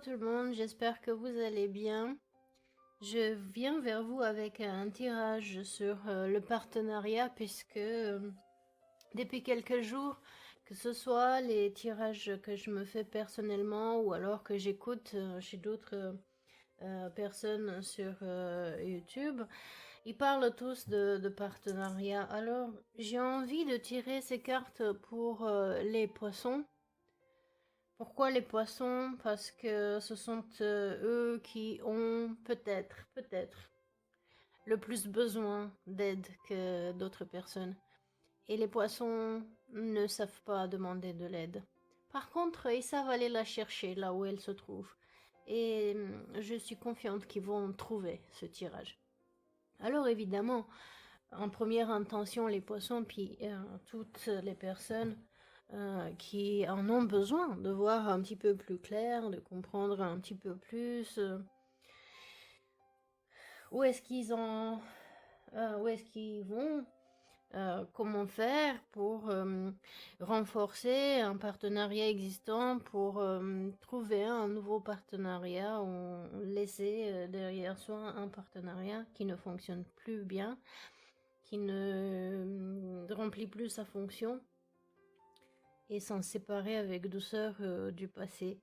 tout le monde, j'espère que vous allez bien. Je viens vers vous avec un tirage sur le partenariat puisque depuis quelques jours, que ce soit les tirages que je me fais personnellement ou alors que j'écoute chez d'autres personnes sur YouTube, ils parlent tous de partenariat. Alors j'ai envie de tirer ces cartes pour les poissons. Pourquoi les poissons? Parce que ce sont eux qui ont peut-être le plus besoin d'aide que d'autres personnes. Et les poissons ne savent pas demander de l'aide. Par contre, ils savent aller la chercher là où elle se trouve. Et je suis confiante qu'ils vont trouver ce tirage. Alors évidemment, en première intention, les poissons, puis toutes les personnes qui en ont besoin de voir un petit peu plus clair, de comprendre un petit peu plus où est-ce qu'ils vont, comment faire pour renforcer un partenariat existant, pour trouver un nouveau partenariat ou laisser derrière soi un partenariat qui ne fonctionne plus bien, qui ne remplit plus sa fonction, et s'en séparer avec douceur du passé.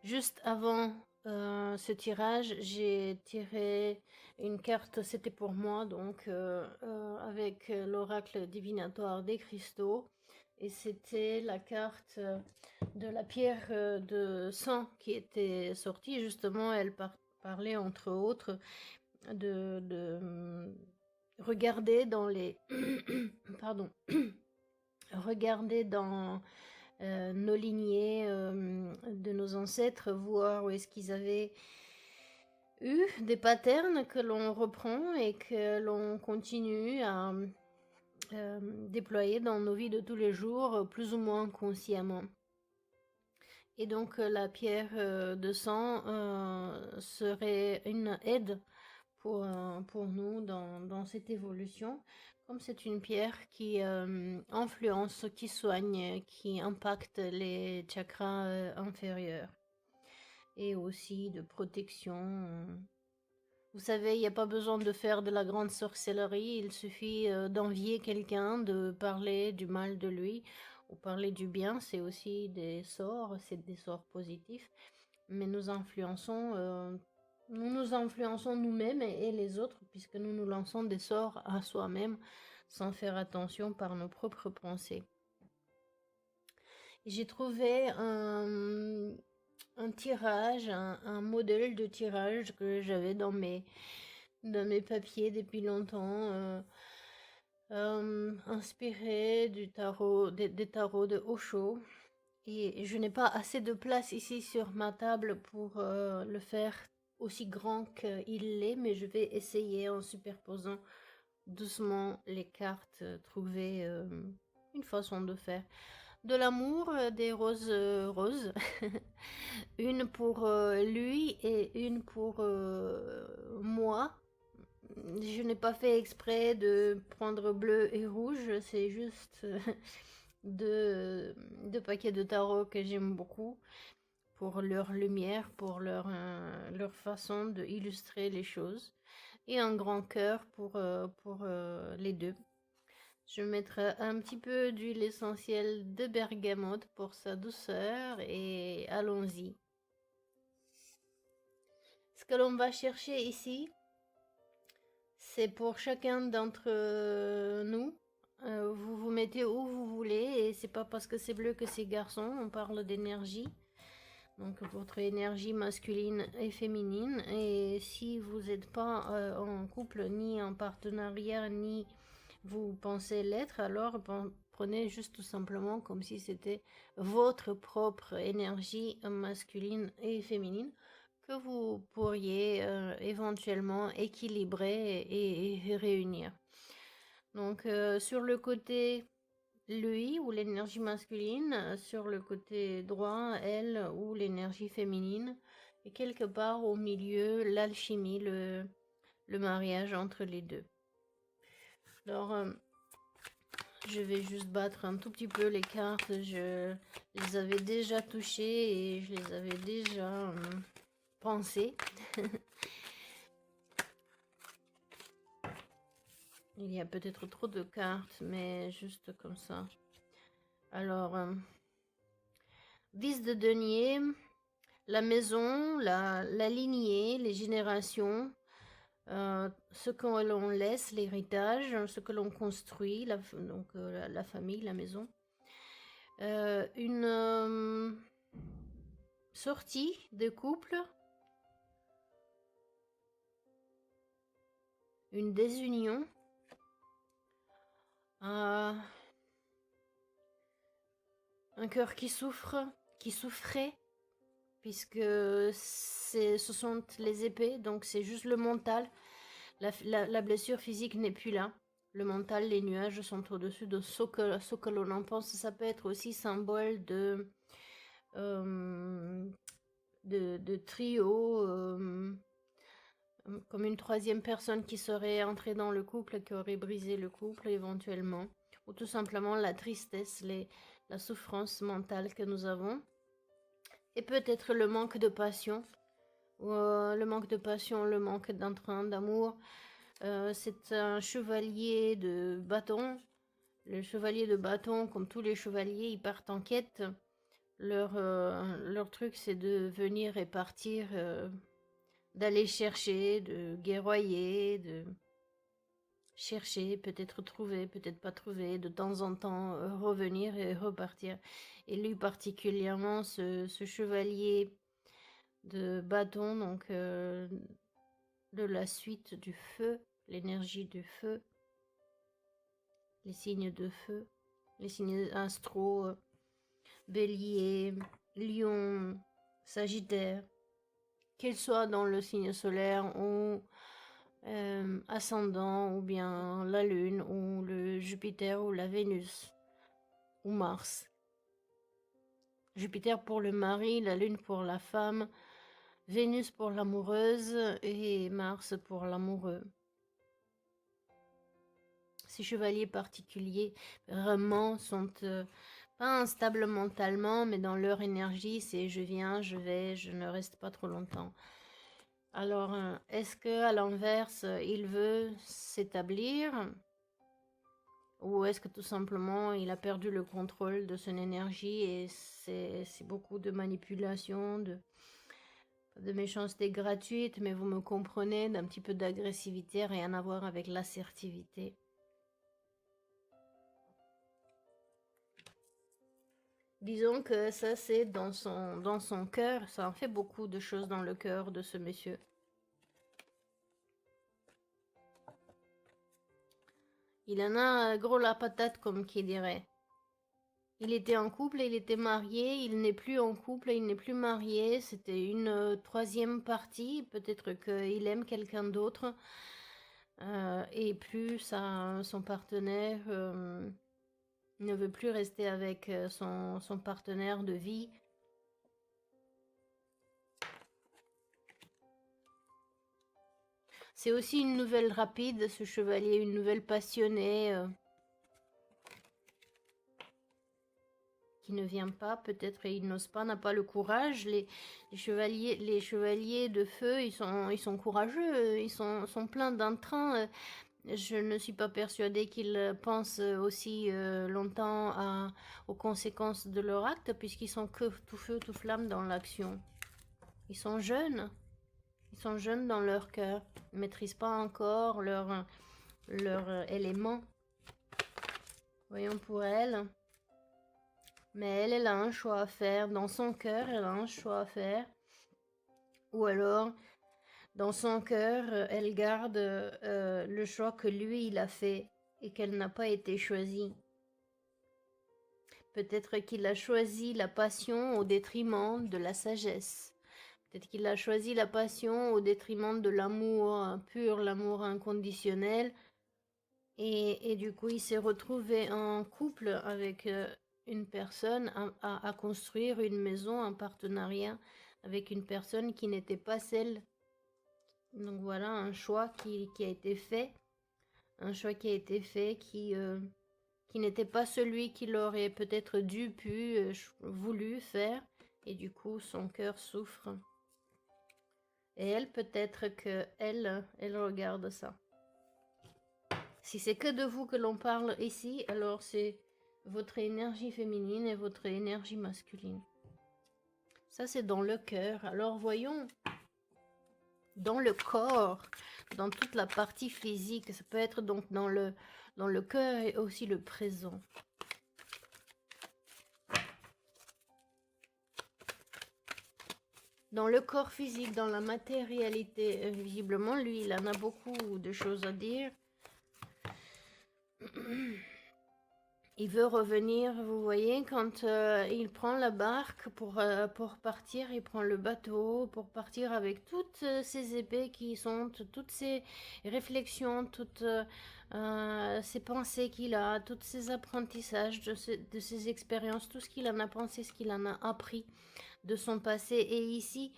Juste avant ce tirage, j'ai tiré une carte, c'était pour moi, donc avec l'oracle divinatoire des cristaux, et c'était la carte de la pierre de sang qui était sortie. Justement, elle parlait entre autres de regarder dans les pardon regarder dans nos lignées de nos ancêtres, voir où est-ce qu'ils avaient eu des patterns que l'on reprend et que l'on continue à déployer dans nos vies de tous les jours, plus ou moins consciemment. Et donc la pierre de sang serait une aide pour nous dans cette évolution, comme c'est une pierre qui influence, qui soigne, qui impacte les chakras inférieurs, et aussi de protection. Vous savez, il n'y a pas besoin de faire de la grande sorcellerie, il suffit d'envier quelqu'un, de parler du mal de lui, ou parler du bien. C'est aussi des sorts, c'est des sorts positifs, mais nous influençons nous-mêmes et les autres, puisque nous nous lançons des sorts à soi-même sans faire attention par nos propres pensées. J'ai trouvé un tirage, un modèle de tirage que j'avais dans mes papiers depuis longtemps, inspiré du tarot, des tarots de Osho. Et je n'ai pas assez de place ici sur ma table pour le faire aussi grand qu'il l'est, mais je vais essayer en superposant doucement les cartes, trouver une façon de faire. De l'amour, des roses roses, une pour lui et une pour moi. Je n'ai pas fait exprès de prendre bleu et rouge, c'est juste deux paquets de tarot que j'aime beaucoup pour leur lumière, pour leur façon d'illustrer les choses, et un grand cœur pour les deux. Je mettrai un petit peu d'huile essentielle de bergamote pour sa douceur, et allons-y. Ce que l'on va chercher ici, c'est pour chacun d'entre nous. Vous vous mettez où vous voulez, et c'est pas parce que c'est bleu que c'est garçon, on parle d'énergie. Donc votre énergie masculine et féminine. Et si vous n'êtes pas en couple, ni en partenariat, ni vous pensez l'être, alors prenez juste tout simplement comme si c'était votre propre énergie masculine et féminine que vous pourriez éventuellement équilibrer et réunir. Donc sur le côté lui ou l'énergie masculine, sur le côté droit elle ou l'énergie féminine, et quelque part au milieu l'alchimie, le mariage entre les deux. Alors Je vais juste battre un tout petit peu les cartes. Je les avais déjà touchées et je les avais déjà pensées. Il y a peut-être trop de cartes, mais juste comme ça. Alors, 10 de denier, la maison, la lignée, les générations, ce que l'on laisse, l'héritage, ce que l'on construit, donc la famille, la maison. Une sortie de couple, une désunion, un cœur qui souffre, qui souffrait, puisque ce sont les épées, donc c'est juste le mental. La blessure physique n'est plus là. Le mental, les nuages sont au-dessus de ce que l'on en pense. Ça peut être aussi symbole de trio, comme une troisième personne qui serait entrée dans le couple, qui aurait brisé le couple éventuellement. Ou tout simplement la tristesse, la souffrance mentale que nous avons. Et peut-être le manque de passion. Le manque de passion, le manque d'entrain, d'amour. C'est un chevalier de bâton. Le chevalier de bâton, comme tous les chevaliers, ils partent en quête. Leur truc, c'est de venir et partir, d'aller chercher, de guerroyer, de chercher, peut-être trouver, peut-être pas trouver, de temps en temps revenir et repartir. Et lui particulièrement, ce chevalier de bâton, donc de la suite du feu, l'énergie du feu, les signes de feu, les signes astro, bélier, lion, sagittaire, qu'ils soient dans le signe solaire ou ascendant, ou bien la lune, ou le Jupiter, ou la Vénus, ou Mars. Jupiter pour le mari, la lune pour la femme, Vénus pour l'amoureuse et Mars pour l'amoureux. Ces chevaliers particuliers vraiment sont pas instables mentalement, mais dans leur énergie, c'est je viens, je vais, je ne reste pas trop longtemps. Alors, est-ce que à l'inverse, il veut s'établir, ou est-ce que tout simplement il a perdu le contrôle de son énergie et c'est beaucoup de manipulation, de méchanceté gratuite, mais vous me comprenez, d'un petit peu d'agressivité, rien à voir avec l'assertivité. Disons que ça, c'est dans son cœur. Ça en fait beaucoup de choses dans le cœur de ce monsieur. Il en a gros la patate, comme qui dirait. Il était en couple, il était marié, il n'est plus en couple, il n'est plus marié. C'était une troisième partie. Peut-être qu'il aime quelqu'un d'autre. Et plus son partenaire ne veut plus rester avec son partenaire de vie. C'est aussi une nouvelle rapide, ce chevalier, une nouvelle passionnée qui ne vient pas, peut-être, et il n'ose pas, n'a pas le courage. Les chevaliers de feu, ils sont courageux, ils sont pleins d'entrain. Je ne suis pas persuadée qu'ils pensent aussi longtemps aux conséquences de leur acte, puisqu'ils sont que tout feu, tout flamme dans l'action. Ils sont jeunes. Ils sont jeunes dans leur cœur. Ils ne maîtrisent pas encore leur élément. Voyons pour elle. Mais elle a un choix à faire. Dans son cœur, elle a un choix à faire. Ou alors, dans son cœur, elle garde le choix que lui, il a fait et qu'elle n'a pas été choisie. Peut-être qu'il a choisi la passion au détriment de la sagesse. Peut-être qu'il a choisi la passion au détriment de l'amour pur, l'amour inconditionnel. Et du coup, il s'est retrouvé en couple avec une personne à construire une maison, un partenariat avec une personne qui n'était pas celle. Donc voilà, un choix qui a été fait. Un choix qui a été fait qui qui n'était pas celui qu'il aurait peut-être voulu faire, et du coup son cœur souffre. Et elle, peut-être que elle regarde ça. Si c'est que de vous que l'on parle ici, alors c'est votre énergie féminine et votre énergie masculine. Ça, c'est dans le cœur. Alors voyons, dans le corps, dans toute la partie physique, ça peut être donc dans le cœur et aussi le présent. Dans le corps physique, dans la matérialité, visiblement, lui, il en a beaucoup de choses à dire. Il veut revenir, vous voyez, quand il prend la barque pour partir, il prend le bateau pour partir avec toutes ces épées qui sont, toutes ces réflexions, toutes ces pensées qu'il a, tous ces apprentissages de ses expériences, tout ce qu'il en a pensé, ce qu'il en a appris de son passé. Et ici,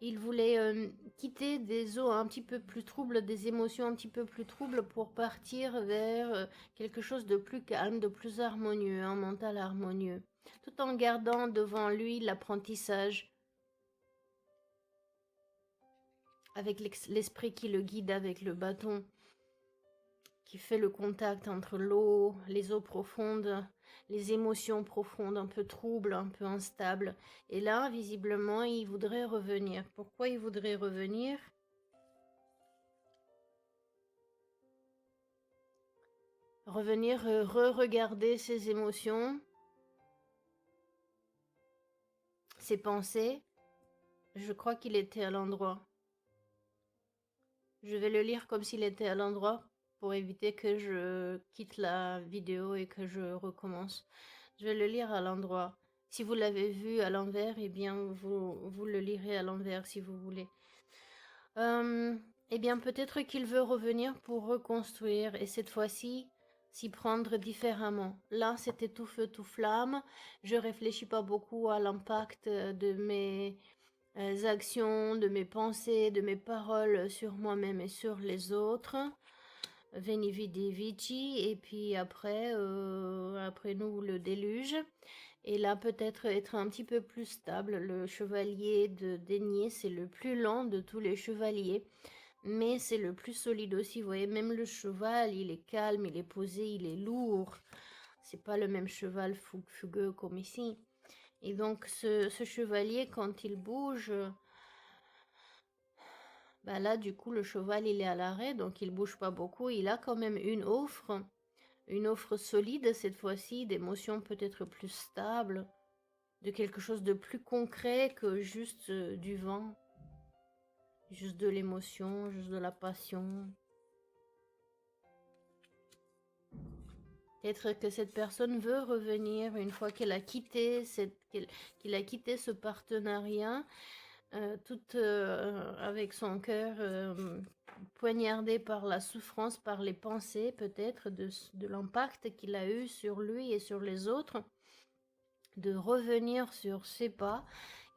il voulait quitter des eaux un petit peu plus troubles, des émotions un petit peu plus troubles pour partir vers quelque chose de plus calme, de plus harmonieux, un mental harmonieux, tout en gardant devant lui l'apprentissage avec l'esprit qui le guide avec le bâton, qui fait le contact entre l'eau, les eaux profondes, les émotions profondes, un peu troubles, un peu instables. Et là, visiblement, il voudrait revenir. Pourquoi il voudrait revenir? Revenir re-regarder ses émotions, ses pensées. Je crois qu'il était à l'endroit. Je vais le lire comme s'il était à l'endroit pour éviter que je quitte la vidéo et que je recommence. Je vais le lire à l'endroit. Si vous l'avez vu à l'envers, eh bien, vous le lirez à l'envers si vous voulez. Eh bien, peut-être qu'il veut revenir pour reconstruire et cette fois-ci, s'y prendre différemment. Là, c'était tout feu, tout flamme. Je réfléchis pas beaucoup à l'impact de mes actions, de mes pensées, de mes paroles sur moi-même et sur les autres. Veni vidi vici, et puis après nous le déluge. Et là, peut-être être un petit peu plus stable. Le chevalier de denier, c'est le plus lent de tous les chevaliers, mais c'est le plus solide aussi. Vous voyez, même le cheval, il est calme, il est posé, il est lourd. C'est pas le même cheval fugueux comme ici. Et donc, ce chevalier, quand il bouge, bah là, du coup, le cheval, il est à l'arrêt, donc il bouge pas beaucoup. Il a quand même une offre solide cette fois-ci, d'émotions peut-être plus stables, de quelque chose de plus concret que juste du vent, juste de l'émotion, juste de la passion. Peut-être que cette personne veut revenir une fois qu'elle a quitté qu'il a quitté ce partenariat, tout avec son cœur poignardé par la souffrance, par les pensées peut-être de l'impact qu'il a eu sur lui et sur les autres, de revenir sur ses pas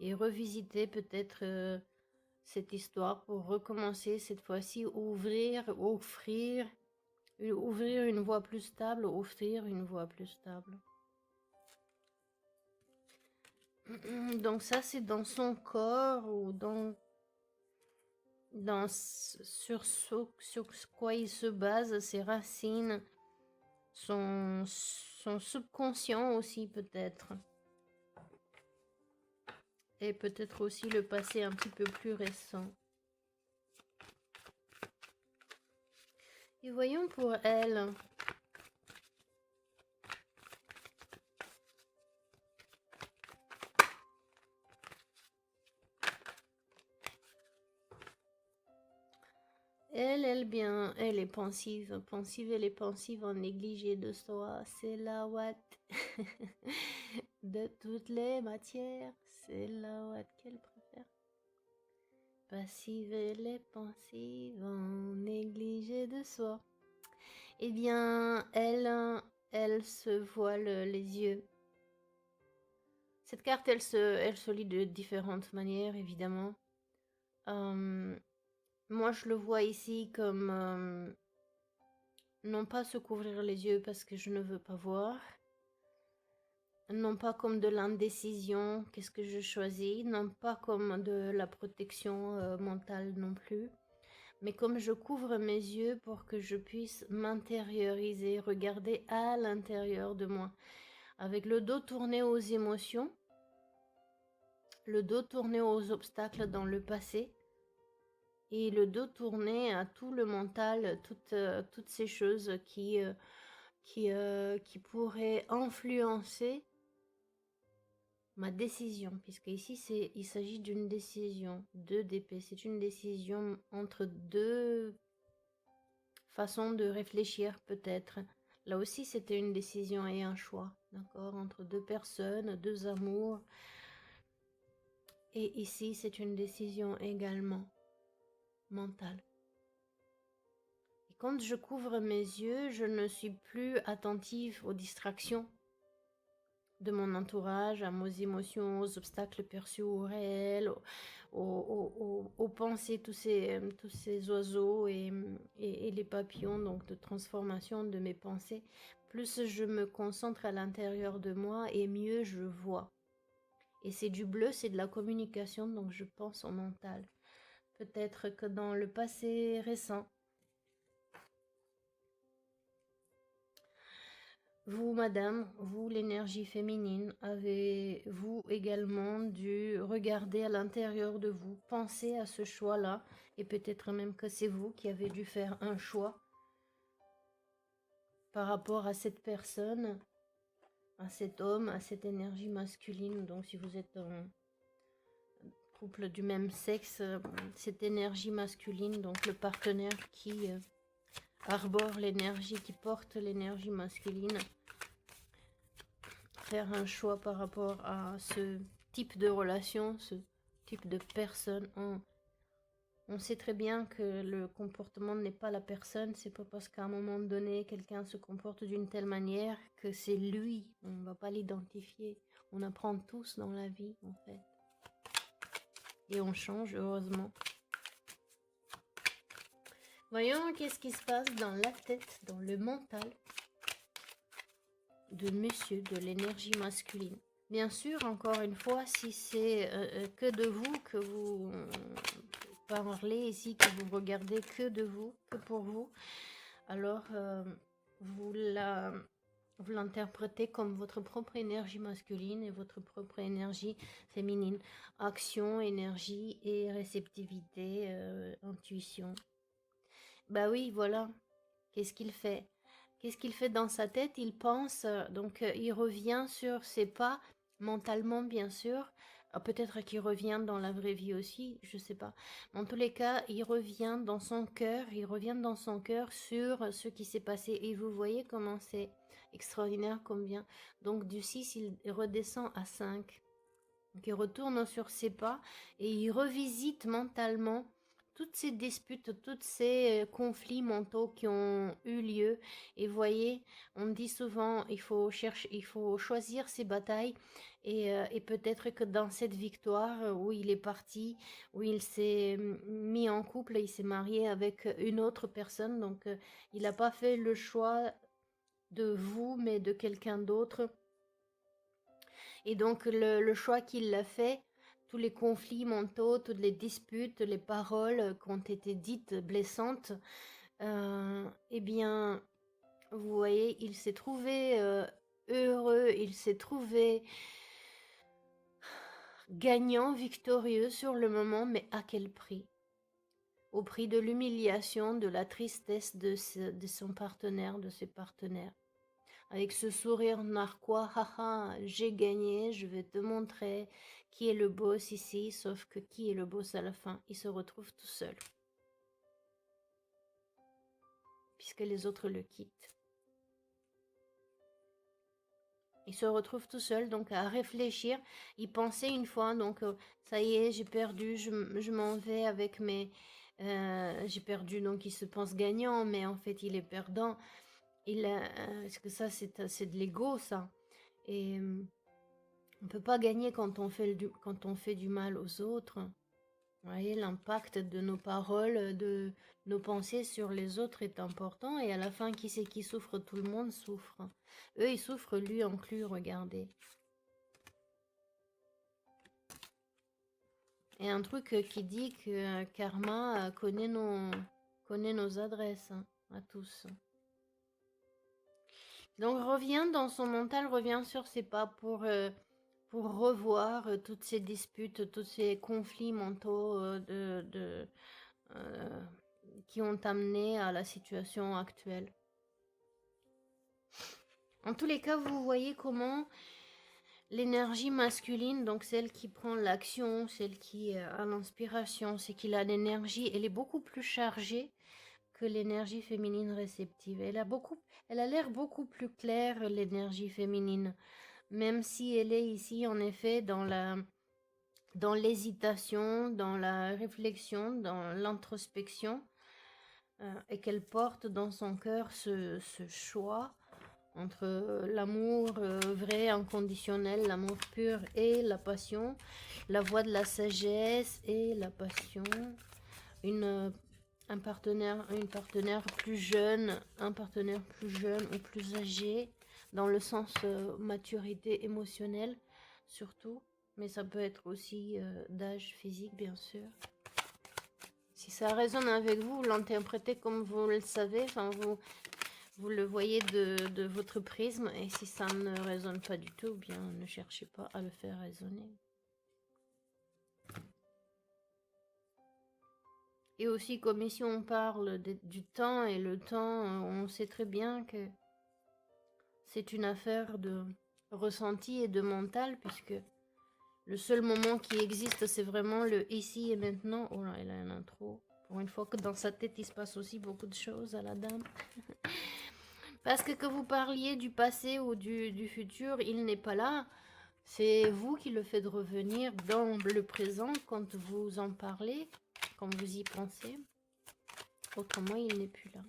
et revisiter peut-être cette histoire pour recommencer cette fois-ci, ouvrir une voie plus stable, offrir une voie plus stable. Donc ça, c'est dans son corps ou sur quoi il se base, ses racines, son subconscient aussi peut-être. Et peut-être aussi le passé un petit peu plus récent. Et voyons pour elle. Elle est pensive, elle est pensive en négligé de soi, c'est la Watt de toutes les matières, c'est la Watt qu'elle préfère. Passive, elle est pensive en négligé de soi. Eh bien, elle se voile les yeux. Cette carte, elle se lit de différentes manières, évidemment. Moi, je le vois ici comme Non pas se couvrir les yeux parce que je ne veux pas voir. Non pas comme de l'indécision, qu'est-ce que je choisis. Non pas comme de la protection mentale non plus. Mais comme je couvre mes yeux pour que je puisse m'intérioriser, regarder à l'intérieur de moi. Avec le dos tourné aux émotions, le dos tourné aux obstacles dans le passé, et le dos tourné à tout le mental, toutes ces choses qui pourraient influencer ma décision, puisque ici il s'agit d'une décision, 2 d'épée, c'est une décision entre deux façons de réfléchir peut-être. Là aussi c'était une décision et un choix, d'accord, entre deux personnes, deux amours. Et ici c'est une décision également mentale. Et quand je couvre mes yeux, je ne suis plus attentive aux distractions de mon entourage, à mes émotions, aux obstacles perçus ou réels, aux pensées, tous ces oiseaux et les papillons, donc de transformation de mes pensées. Plus je me concentre à l'intérieur de moi et mieux je vois. Et c'est du bleu, c'est de la communication, donc je pense au mental. Peut-être que dans le passé récent, vous, madame, vous, l'énergie féminine, avez-vous également dû regarder à l'intérieur de vous, penser à ce choix-là, et peut-être même que c'est vous qui avez dû faire un choix par rapport à cette personne, à cet homme, à cette énergie masculine. Donc si vous êtes en couple du même sexe, cette énergie masculine, donc le partenaire qui arbore l'énergie, qui porte l'énergie masculine, faire un choix par rapport à ce type de relation, ce type de personne. On sait très bien que le comportement n'est pas la personne, c'est pas parce qu'à un moment donné quelqu'un se comporte d'une telle manière que c'est lui, on ne va pas l'identifier. On apprend tous dans la vie en fait. Et on change heureusement. Voyons qu'est-ce qui se passe dans la tête, dans le mental de monsieur, de l'énergie masculine. Bien sûr, encore une fois, si c'est que de vous que vous parlez ici, que vous regardez que de vous, que pour vous, alors vous l'interprétez comme votre propre énergie masculine et votre propre énergie féminine. Action, énergie et réceptivité, intuition. Bah oui, voilà. Qu'est-ce qu'il fait? Qu'est-ce qu'il fait dans sa tête? Il pense, donc il revient sur ses pas, mentalement bien sûr. Peut-être qu'il revient dans la vraie vie aussi, je sais pas. En tous les cas, il revient dans son cœur, sur ce qui s'est passé. Et vous voyez comment c'est extraordinaire combien. Donc du 6, il redescend à 5. Donc il retourne sur ses pas et il revisite mentalement toutes ces disputes, tous ces conflits mentaux qui ont eu lieu. Et voyez, on dit souvent, il faut choisir ses batailles. Et peut-être que dans cette victoire où il est parti, où il s'est mis en couple, il s'est marié avec une autre personne. Donc il n'a pas fait le choix de vous, mais de quelqu'un d'autre. Et donc le choix qu'il a fait, tous les conflits mentaux, toutes les disputes, les paroles qui ont été dites blessantes, eh bien, vous voyez, il s'est trouvé heureux, il s'est trouvé gagnant, victorieux sur le moment, mais à quel prix? Au prix de l'humiliation, de la tristesse de son partenaire, de ses partenaires. Avec ce sourire narquois, haha, j'ai gagné, je vais te montrer qui est le boss ici, sauf que qui est le boss à la fin? Il se retrouve tout seul. Puisque les autres le quittent. Il se retrouve tout seul, donc à réfléchir. Il pensait une fois, donc ça y est, j'ai perdu, je m'en vais avec mes... j'ai perdu, donc il se pense gagnant, mais en fait il est perdant. Est-ce que ça c'est de l'ego ça? Et on peut pas gagner quand on fait du mal aux autres. Vous voyez, l'impact de nos paroles, de nos pensées sur les autres est important. Et à la fin, qui c'est qui souffre? Tout le monde souffre. Eux, ils souffrent, lui inclus, regardez. Et un truc qui dit que Karma connaît nos adresses, hein, à tous. Donc revient dans son mental, revient sur ses pas pour revoir toutes ces disputes, tous ces conflits mentaux euh, qui ont amené à la situation actuelle. En tous les cas, vous voyez comment l'énergie masculine, donc celle qui prend l'action, celle qui a l'inspiration, c'est qu'il a l'énergie, elle est beaucoup plus chargée que l'énergie féminine réceptive. Elle a l'air beaucoup plus claire, l'énergie féminine, même si elle est ici en effet dans l'hésitation, dans la réflexion, dans l'introspection, et qu'elle porte dans son cœur ce choix entre l'amour vrai, inconditionnel, l'amour pur et la passion, la voie de la sagesse et la passion, un partenaire plus jeune, un partenaire plus jeune ou plus âgé, dans le sens maturité émotionnelle surtout, mais ça peut être aussi d'âge physique bien sûr. Si ça résonne avec vous, vous l'interprétez comme vous le savez, enfin vous le voyez de votre prisme, et si ça ne résonne pas du tout, bien ne cherchez pas à le faire résonner. Et aussi, comme ici on parle du temps, et le temps, on sait très bien que c'est une affaire de ressenti et de mental, puisque le seul moment qui existe, c'est vraiment le ici et maintenant. Oh là, elle a un intro. Pour une fois que dans sa tête, il se passe aussi beaucoup de choses à la dame. Parce que vous parliez du passé ou du futur, il n'est pas là. C'est vous qui le faites revenir dans le présent quand vous en parlez, quand vous y pensez. Autrement, il n'est plus là.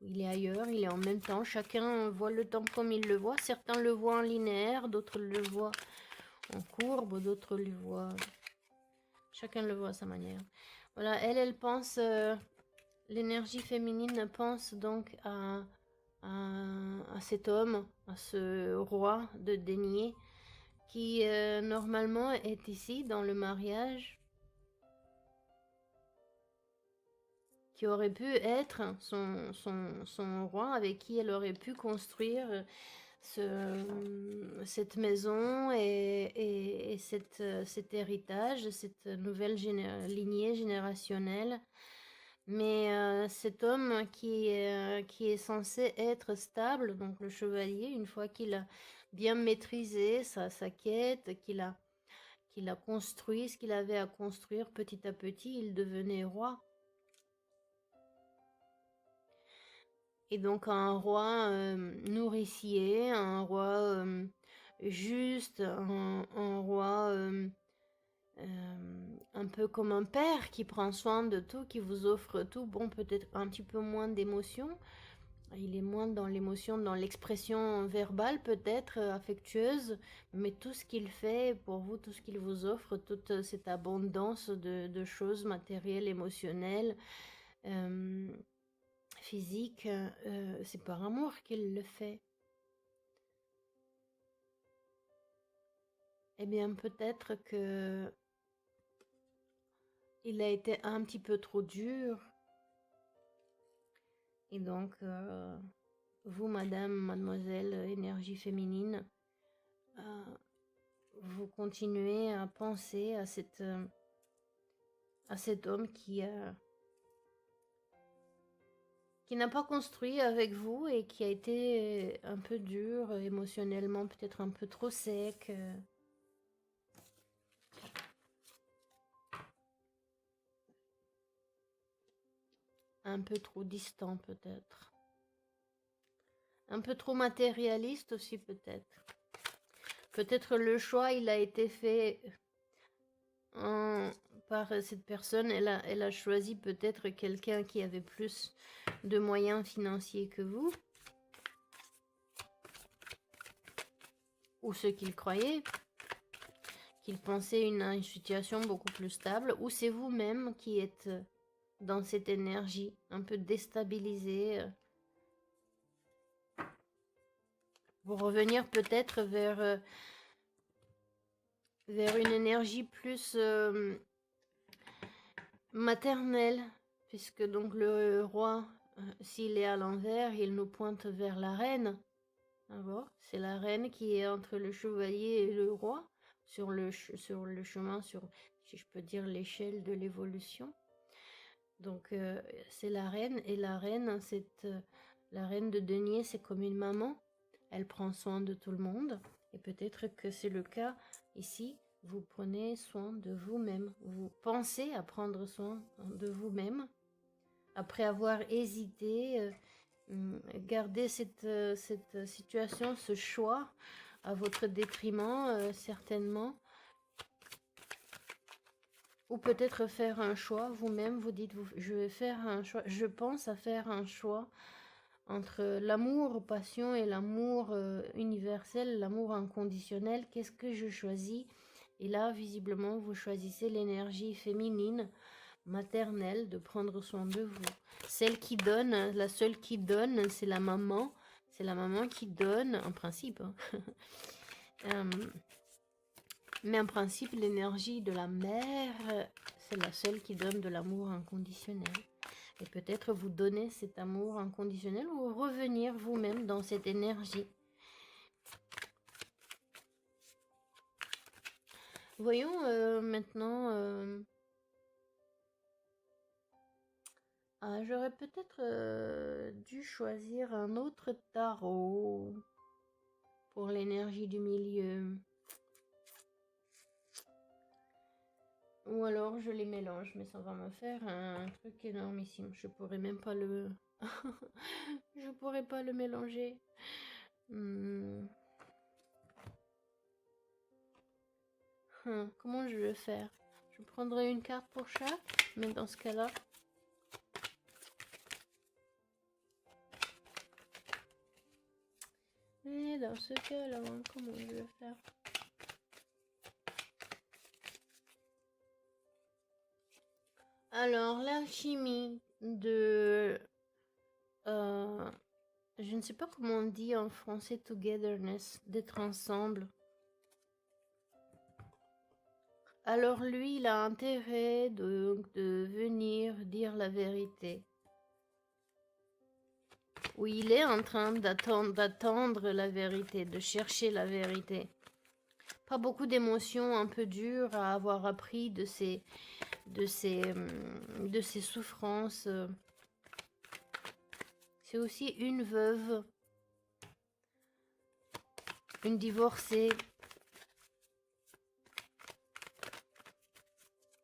Il est ailleurs, il est en même temps. Chacun voit le temps comme il le voit. Certains le voient en linéaire, d'autres le voient en courbe, d'autres le voient... Chacun le voit à sa manière. Voilà, elle pense... l'énergie féminine pense donc à cet homme, à ce roi de denier, qui normalement est ici dans le mariage, qui aurait pu être son roi, avec qui elle aurait pu construire cette maison et cet héritage, cette nouvelle lignée générationnelle. Mais cet homme qui est censé être stable, donc le chevalier, une fois qu'il a bien maîtrisé sa quête, qu'il a construit ce qu'il avait à construire petit à petit, il devenait roi. Et donc un roi nourricier, un roi juste, un roi un peu comme un père qui prend soin de tout, qui vous offre tout. Bon, peut-être un petit peu moins d'émotion. Il est moins dans l'émotion, dans l'expression verbale peut-être, affectueuse, mais tout ce qu'il fait pour vous, tout ce qu'il vous offre, toute cette abondance de choses matérielles, émotionnelles, physiques, c'est par amour qu'il le fait. Eh bien, peut-être que il a été un petit peu trop dur. Et donc, vous, madame, mademoiselle, énergie féminine, vous continuez à penser à cet homme qui n'a pas construit avec vous et qui a été un peu dur émotionnellement, peut-être un peu trop sec. Un peu trop distant peut-être. Un peu trop matérialiste aussi peut-être. Peut-être le choix, il a été fait par cette personne. Elle a choisi peut-être quelqu'un qui avait plus de moyens financiers que vous. Ou ce qu'il croyait. qu'il pensait une situation beaucoup plus stable, ou c'est vous-même qui êtes dans cette énergie un peu déstabilisée, pour revenir peut-être vers une énergie plus maternelle, puisque donc le roi, s'il est à l'envers, il nous pointe vers la reine. D'accord? C'est la reine qui est entre le chevalier et le roi, sur le chemin, si je peux dire, l'échelle de l'évolution. Donc c'est la reine, et la reine, la reine de denier, c'est comme une maman. Elle prend soin de tout le monde, et peut-être que c'est le cas ici. Vous prenez soin de vous-même. Vous pensez à prendre soin de vous-même après avoir hésité. Garder cette situation, ce choix à votre détriment, certainement. Ou peut-être faire un choix vous-même. Vous dites, je vais faire un choix. Je pense à faire un choix entre l'amour passion et l'amour universel, l'amour inconditionnel. Qu'est-ce que je choisis? Et là, visiblement, vous choisissez l'énergie féminine, maternelle, de prendre soin de vous. Celle qui donne, la seule qui donne, c'est la maman. C'est la maman qui donne, en principe. Mais en principe, l'énergie de la mère, c'est la seule qui donne de l'amour inconditionnel. Et peut-être vous donner cet amour inconditionnel ou revenir vous-même dans cette énergie. Voyons maintenant... j'aurais peut-être dû choisir un autre tarot pour l'énergie du milieu. Ou alors je les mélange, mais ça va me faire un truc énormissime. Je pourrais même pas le... je pourrais pas le mélanger. Comment je vais faire? Je prendrai une carte pour chaque, mais dans ce cas-là... Et dans ce cas-là, comment je vais faire? Alors, l'alchimie de... je ne sais pas comment on dit en français, togetherness, d'être ensemble. Alors lui, il a intérêt de venir dire la vérité. Ou il est en train d'attendre la vérité, de chercher la vérité. Pas beaucoup d'émotions, un peu dures à avoir appris de ses souffrances. C'est aussi une veuve, une divorcée,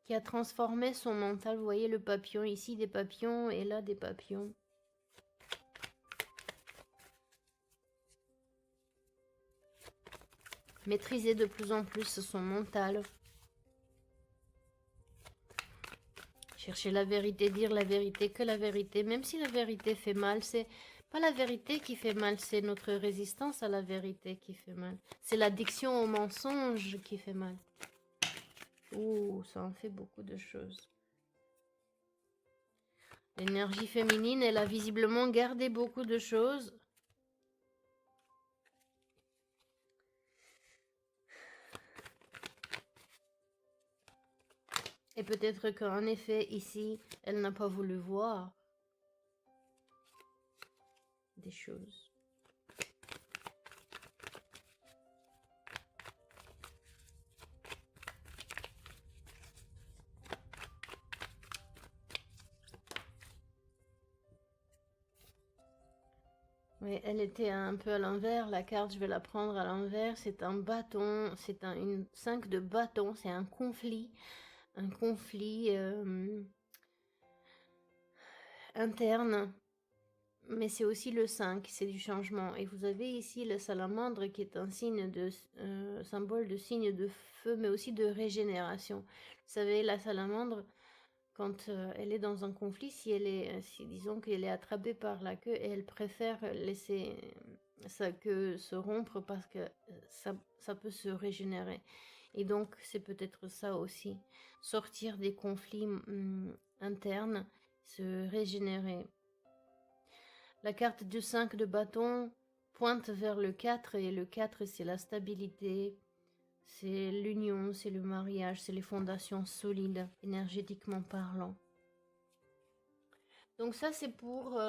qui a transformé son mental. Vous voyez le papillon, ici des papillons et là des papillons. Maîtriser de plus en plus son mental. Chercher la vérité, dire la vérité, que la vérité. Même si la vérité fait mal, c'est pas la vérité qui fait mal, c'est notre résistance à la vérité qui fait mal. C'est l'addiction au mensonge qui fait mal. Ouh, ça en fait beaucoup de choses. L'énergie féminine, elle a visiblement gardé beaucoup de choses. Et peut-être qu'en effet, ici, elle n'a pas voulu voir des choses. Oui, elle était un peu à l'envers. La carte, je vais la prendre à l'envers. C'est un bâton, c'est une 5 de bâton, c'est un conflit. Un conflit interne. Mais c'est aussi le 5, c'est du changement. Et vous avez ici la salamandre qui est un signe de symbole de signe de feu, mais aussi de régénération. Vous savez, la salamandre, quand elle est dans un conflit, si disons qu'elle est attrapée par la queue, et elle préfère laisser sa queue se rompre parce que ça peut se régénérer. Et donc, c'est peut-être ça aussi. Sortir des conflits internes, se régénérer. La carte du 5 de bâton pointe vers le 4 et le 4 c'est la stabilité, c'est l'union, c'est le mariage, c'est les fondations solides, énergétiquement parlant. Donc ça c'est pour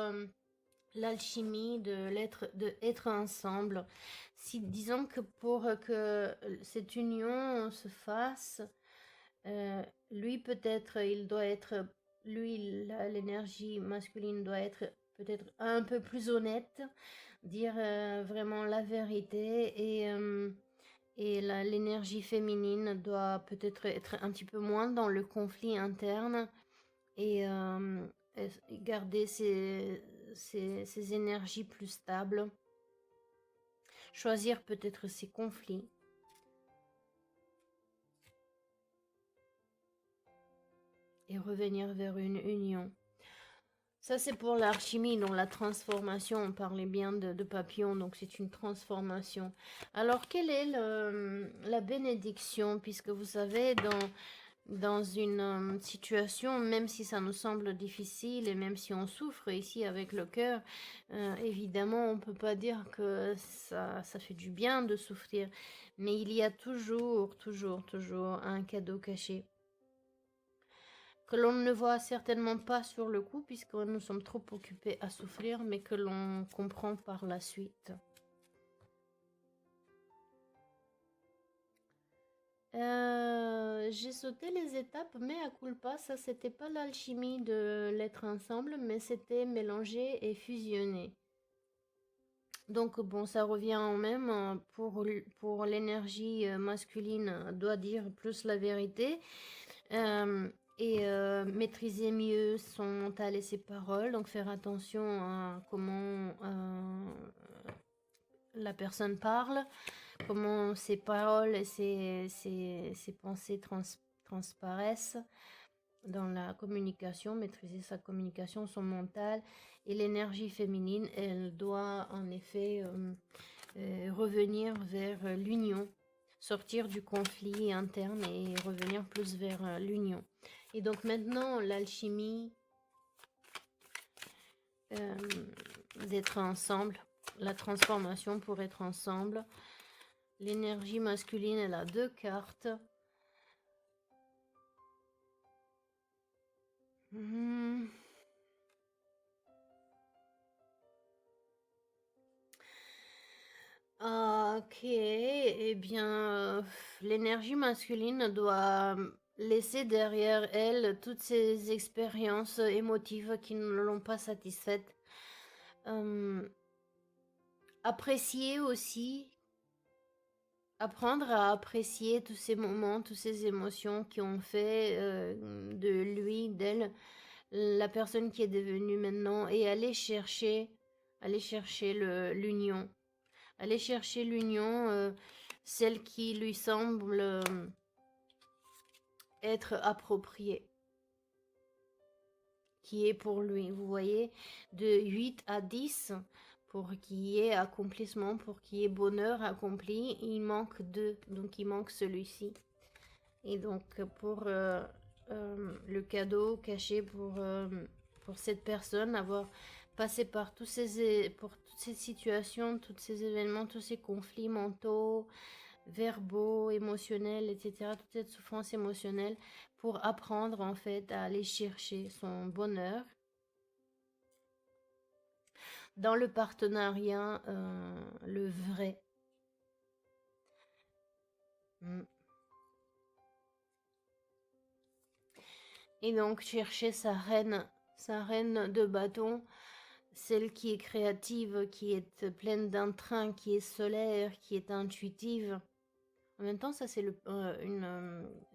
l'alchimie de être ensemble. Si disons que pour que cette union se fasse, lui peut-être il doit être, lui l'énergie masculine doit être peut-être un peu plus honnête, dire vraiment la vérité et l'énergie féminine doit peut-être être un petit peu moins dans le conflit interne et garder ses énergies plus stables, choisir peut-être ses conflits. Et revenir vers une union. Ça, c'est pour l'alchimie, donc la transformation. On parlait bien de papillon, donc c'est une transformation. Alors, quelle est la bénédiction? Puisque vous savez, dans une situation, même si ça nous semble difficile et même si on souffre ici avec le cœur, évidemment, on ne peut pas dire que ça fait du bien de souffrir. Mais il y a toujours un cadeau caché que l'on ne voit certainement pas sur le coup puisque nous sommes trop occupés à souffrir, mais que l'on comprend par la suite. J'ai sauté les étapes, mais à culpa, ça c'était pas l'alchimie de l'être ensemble, mais c'était mélanger et fusionner. Donc bon, ça revient en même, pour l'énergie masculine, doit dire plus la vérité. Et maîtriser mieux son mental et ses paroles, donc faire attention à comment la personne parle, comment ses paroles et ses pensées transparaissent dans la communication, maîtriser sa communication, son mental. Et l'énergie féminine, elle doit en effet revenir vers l'union, sortir du conflit interne et revenir plus vers l'union. Et donc maintenant, l'alchimie d'être ensemble, la transformation pour être ensemble. L'énergie masculine, elle a 2 cartes. Ok, eh bien, l'énergie masculine doit laisser derrière elle toutes ces expériences émotives qui ne l'ont pas satisfaite. Apprécier aussi, apprendre à apprécier tous ces moments, toutes ces émotions qui ont fait de lui, d'elle, la personne qui est devenue maintenant, et aller chercher l'union. Aller chercher l'union, celle qui lui semble être appropriée, qui est pour lui. Vous voyez, de 8 à 10, pour qu'il y ait accomplissement, pour qu'il y ait bonheur accompli, il manque 2, donc il manque celui-ci. Et donc pour le cadeau caché pour cette personne, avoir passé par toutes ces situations, tous ces événements, tous ces conflits mentaux, verbaux, émotionnels, etc., toute cette souffrance émotionnelle, pour apprendre en fait à aller chercher son bonheur dans le partenariat, le vrai. Et donc chercher sa reine de bâton, celle qui est créative, qui est pleine d'entrain, qui est solaire, qui est intuitive. En même temps, ça c'est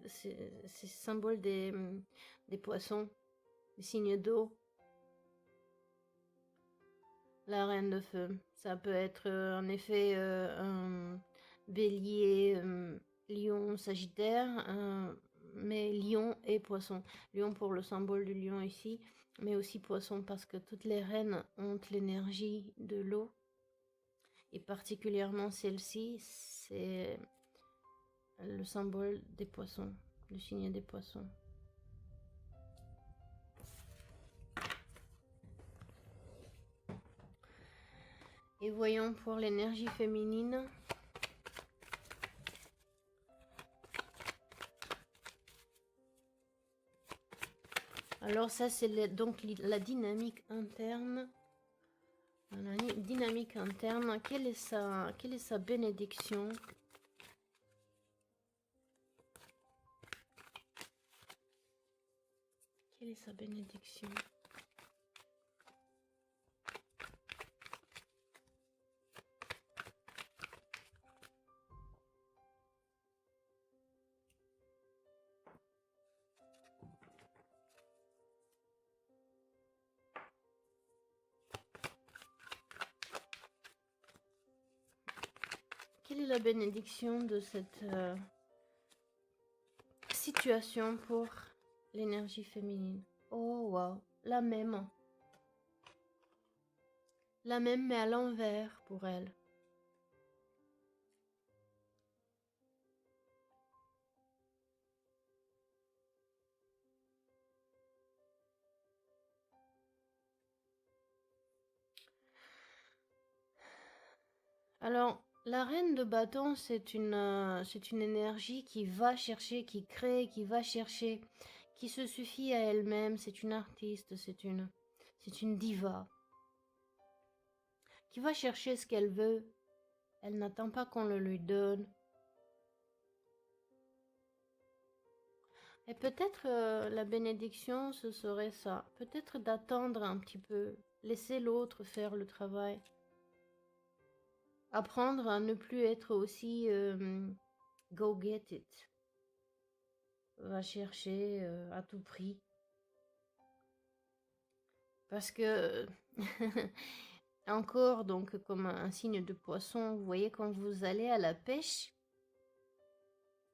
c'est symbole des poissons, des signes d'eau. La reine de feu, ça peut être en effet un bélier, lion, sagittaire, mais lion et poisson. Lion pour le symbole du lion ici, mais aussi poisson parce que toutes les reines ont l'énergie de l'eau. Et particulièrement celle-ci, c'est le symbole des poissons, le signe des poissons. Et voyons pour l'énergie féminine. Alors ça c'est donc la dynamique interne. La dynamique interne, quelle est sa bénédiction? Quelle est sa bénédiction? Quelle est la bénédiction de cette situation pour l'énergie féminine? Oh wow, la même. La même mais à l'envers pour elle. Alors, la reine de bâton, c'est une énergie qui va chercher, qui crée, qui va chercher, qui se suffit à elle-même. C'est une artiste, c'est une diva, qui va chercher ce qu'elle veut. Elle n'attend pas qu'on le lui donne. Et peut-être la bénédiction, ce serait ça. Peut-être d'attendre un petit peu, laisser l'autre faire le travail. Apprendre à ne plus être aussi go get it. Va chercher à tout prix. Parce que, encore donc comme un signe de poisson, vous voyez quand vous allez à la pêche,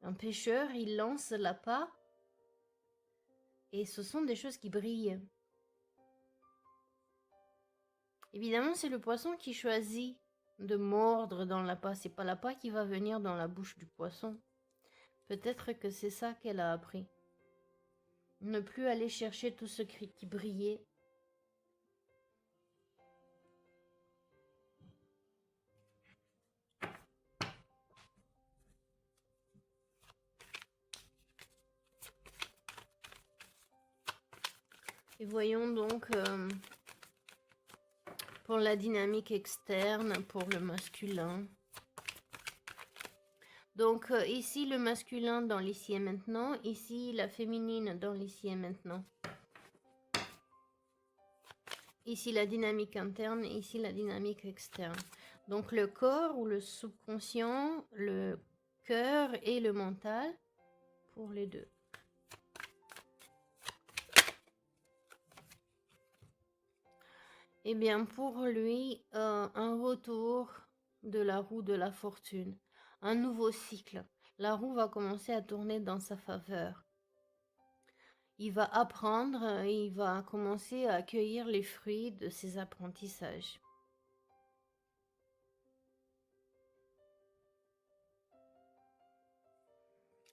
un pêcheur, il lance l'appât et ce sont des choses qui brillent. Évidemment, c'est le poisson qui choisit de mordre dans l'appât. C'est pas l'appât qui va venir dans la bouche du poisson. Peut-être que c'est ça qu'elle a appris. Ne plus aller chercher tout ce qui brillait. Et voyons donc pour la dynamique externe, pour le masculin. Donc ici le masculin dans l'ici et maintenant, ici la féminine dans l'ici et maintenant. Ici la dynamique interne, ici la dynamique externe. Donc le corps ou le subconscient, le cœur et le mental pour les deux. Eh bien pour lui, un retour de la roue de la fortune, un nouveau cycle. La roue va commencer à tourner dans sa faveur. Il va apprendre, il va commencer à accueillir les fruits de ses apprentissages.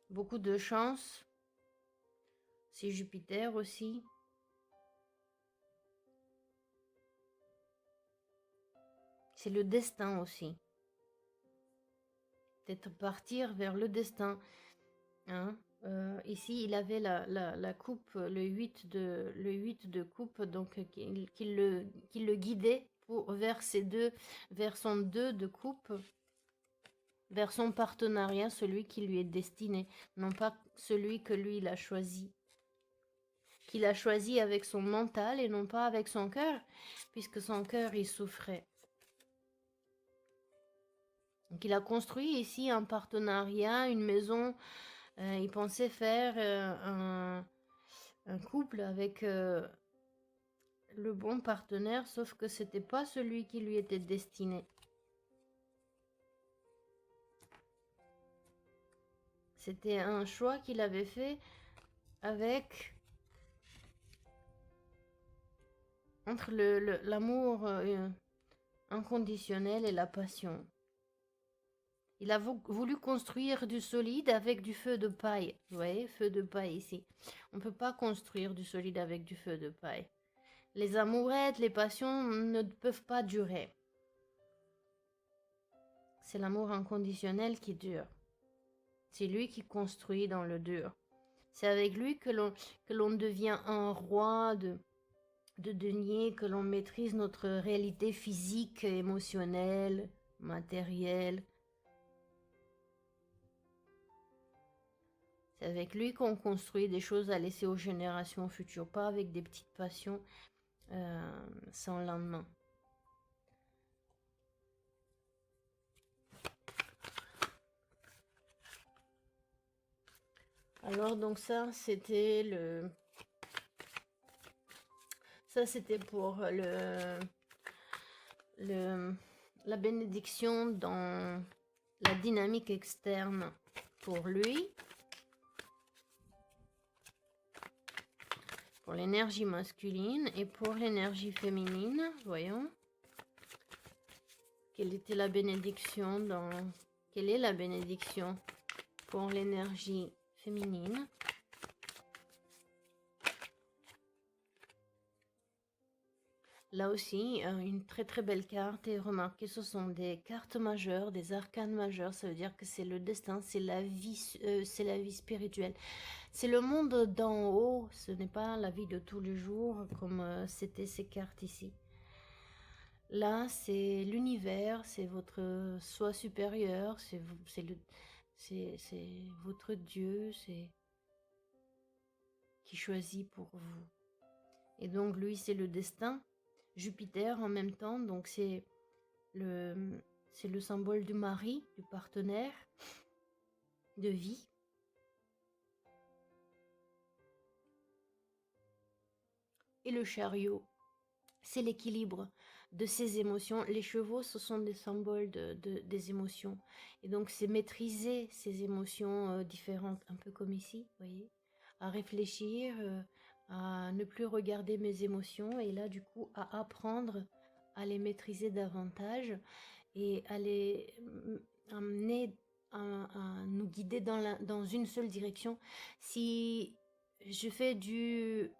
Beaucoup de chance. C'est Jupiter aussi. C'est le destin aussi. Peut-être partir vers le destin. Hein? Ici, il avait la coupe, le 8 de coupe, donc qui le guidait vers son 2 de coupe, vers son partenariat, celui qui lui est destiné, non pas celui que lui il a choisi. Qu'il a choisi avec son mental et non pas avec son cœur, puisque son cœur il souffrait. Donc il a construit ici un partenariat, une maison. Il pensait faire un couple avec le bon partenaire, sauf que c'était pas celui qui lui était destiné. C'était un choix qu'il avait fait avec entre l'amour inconditionnel et la passion. Il a voulu construire du solide avec du feu de paille. Vous voyez, feu de paille ici. On ne peut pas construire du solide avec du feu de paille. Les amourettes, les passions ne peuvent pas durer. C'est l'amour inconditionnel qui dure. C'est lui qui construit dans le dur. C'est avec lui que l'on devient un roi de denier, que l'on maîtrise notre réalité physique, émotionnelle, matérielle. C'est avec lui qu'on construit des choses à laisser aux générations futures, pas avec des petites passions sans lendemain. Alors donc ça c'était pour la bénédiction dans la dynamique externe pour lui, pour l'énergie masculine et pour l'énergie féminine. Voyons. Quelle est la bénédiction pour l'énergie féminine? Là aussi, une très très belle carte, et remarquez, ce sont des cartes majeures, des arcanes majeures. Ça veut dire que c'est le destin, c'est la vie spirituelle. C'est le monde d'en haut, ce n'est pas la vie de tous les jours comme c'était ces cartes ici. Là, c'est l'univers, c'est votre soi supérieur, c'est votre Dieu, c'est qui choisit pour vous. Et donc lui, c'est le destin. Jupiter en même temps, donc c'est le symbole du mari, du partenaire de vie. Et le chariot, c'est l'équilibre de ses émotions. Les chevaux, ce sont des symboles des émotions. Et donc, c'est maîtriser ces émotions différentes, un peu comme ici, vous voyez, à réfléchir, à ne plus regarder mes émotions, et là, du coup, à apprendre à les maîtriser davantage et à les amener à nous guider dans une seule direction. Si je fais du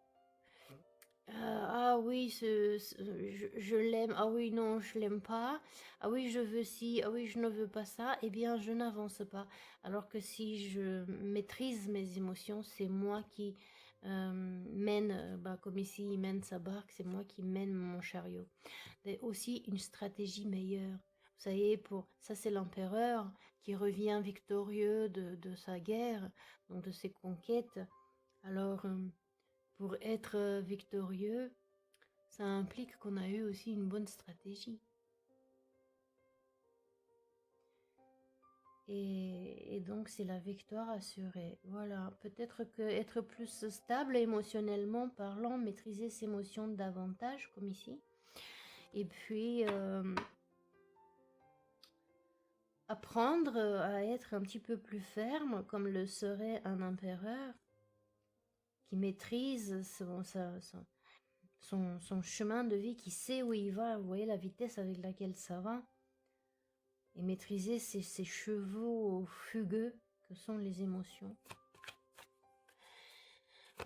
ah oui, je l'aime, ah oui, non, je l'aime pas, ah oui, je veux ci, ah oui, je ne veux pas ça, eh bien, je n'avance pas. Alors que si je maîtrise mes émotions, c'est moi qui mène, comme ici, il mène sa barque, c'est moi qui mène mon chariot. Et aussi une stratégie meilleure. Vous savez, ça c'est l'empereur qui revient victorieux de sa guerre, donc de ses conquêtes. Alors, pour être victorieux, ça implique qu'on a eu aussi une bonne stratégie. Et donc, c'est la victoire assurée. Voilà, peut-être que être plus stable émotionnellement parlant, maîtriser ses émotions davantage, comme ici. Et puis, apprendre à être un petit peu plus ferme, comme le serait un empereur, qui maîtrise son chemin de vie, qui sait où il va. Vous voyez la vitesse avec laquelle ça va. Et maîtriser ces chevaux fugueux que sont les émotions.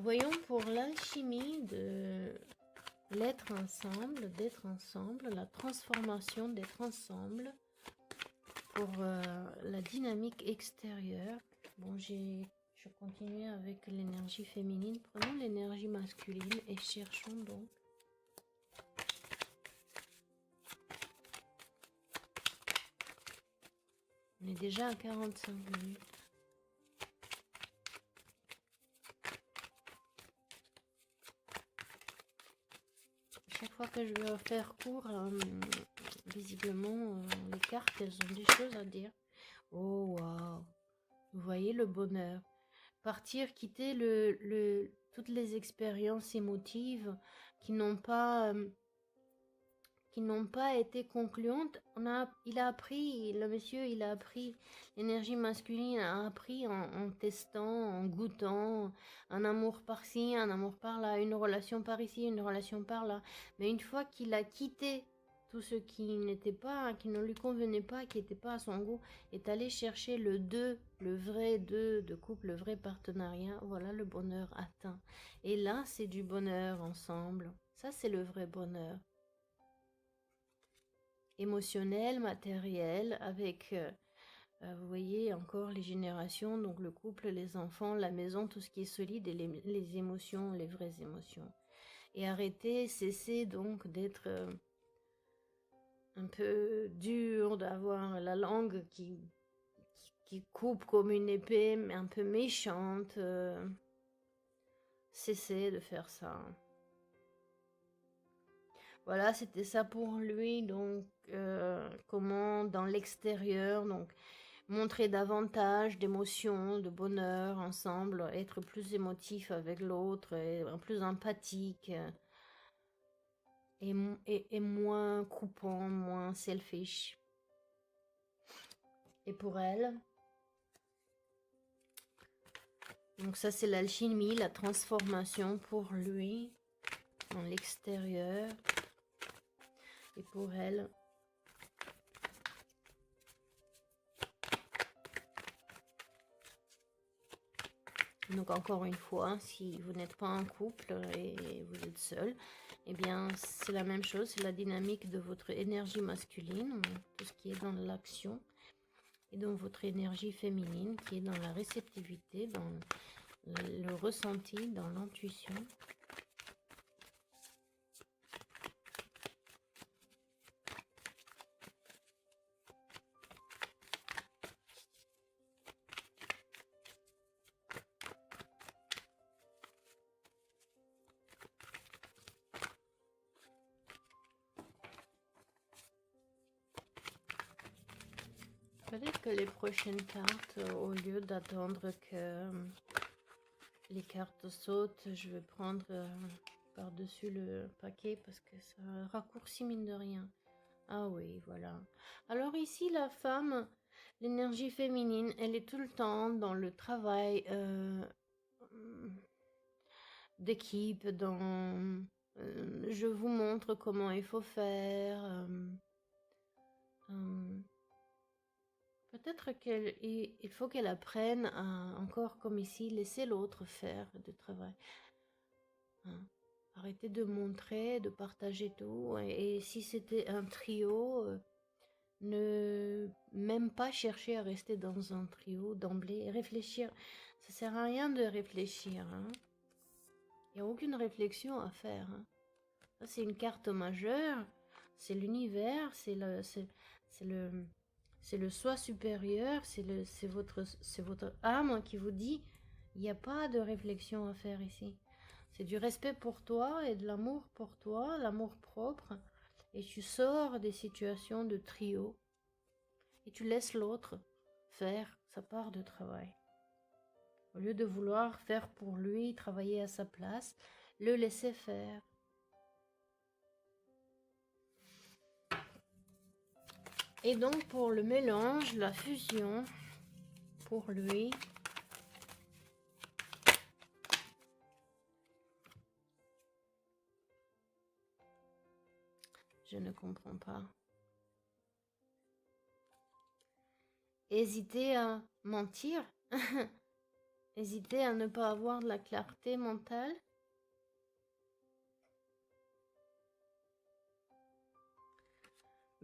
Voyons pour l'alchimie de l'être ensemble, d'être ensemble, la transformation d'être ensemble pour la dynamique extérieure. Bon, je continue avec l'énergie féminine. Prenons l'énergie masculine et cherchons donc. On est déjà à 45 minutes. Chaque fois que je vais faire court, visiblement, les cartes, elles ont des choses à dire. Oh, waouh! Vous voyez le bonheur. Partir, quitter toutes les expériences émotives qui n'ont pas été concluantes. Il a appris, le monsieur, il a appris, l'énergie masculine a appris en testant, en goûtant, un amour par-ci, un amour par-là, une relation par ici, une relation par-là. Mais une fois qu'il a quitté tout ce qui n'était pas, qui ne lui convenait pas, qui n'était pas à son goût, est allé chercher le 2, le vrai 2 de couple, le vrai partenariat. Voilà le bonheur atteint. Et là, c'est du bonheur ensemble. Ça, c'est le vrai bonheur. Émotionnel, matériel, avec, vous voyez, encore les générations, donc le couple, les enfants, la maison, tout ce qui est solide, et les émotions, les vraies émotions. Et arrêter, cesser donc d'être un peu dur, d'avoir la langue qui coupe comme une épée, mais un peu méchante. Cesser de faire ça. Voilà, c'était ça pour lui. Donc, comment dans l'extérieur, donc montrer davantage d'émotions, de bonheur ensemble, être plus émotif avec l'autre, et plus empathique, et moins coupant, moins selfish. Et pour elle, donc ça c'est l'alchimie, la transformation pour lui, dans l'extérieur. Et pour elle, donc encore une fois, si vous n'êtes pas en couple et vous êtes seul, eh bien c'est la même chose, c'est la dynamique de votre énergie masculine, tout ce qui est dans l'action, et donc votre énergie féminine qui est dans la réceptivité, dans le ressenti, dans l'intuition. Peut-être que les prochaines cartes, au lieu d'attendre que les cartes sautent, je vais prendre par-dessus le paquet parce que ça raccourcit mine de rien. Ah oui, voilà. Alors ici, la femme, l'énergie féminine, elle est tout le temps dans le travail d'équipe, dans je vous montre comment il faut faire. Peut-être qu'il faut qu'elle apprenne à, encore comme ici, laisser l'autre faire du travail. Hein. Arrêter de montrer, de partager tout. Et si c'était un trio, ne même pas chercher à rester dans un trio d'emblée. Réfléchir, ça sert à rien de réfléchir. Hein. Il n'y a aucune réflexion à faire. Hein. Ça, c'est une carte majeure. C'est l'univers, c'est le soi supérieur, c'est votre âme qui vous dit, il n'y a pas de réflexion à faire ici. C'est du respect pour toi et de l'amour pour toi, l'amour propre. Et tu sors des situations de trio. Et tu laisses l'autre faire sa part de travail. Au lieu de vouloir faire pour lui, travailler à sa place, le laisser faire. Et donc pour le mélange, la fusion, pour lui, je ne comprends pas. Hésiter à mentir, hésiter à ne pas avoir de la clarté mentale.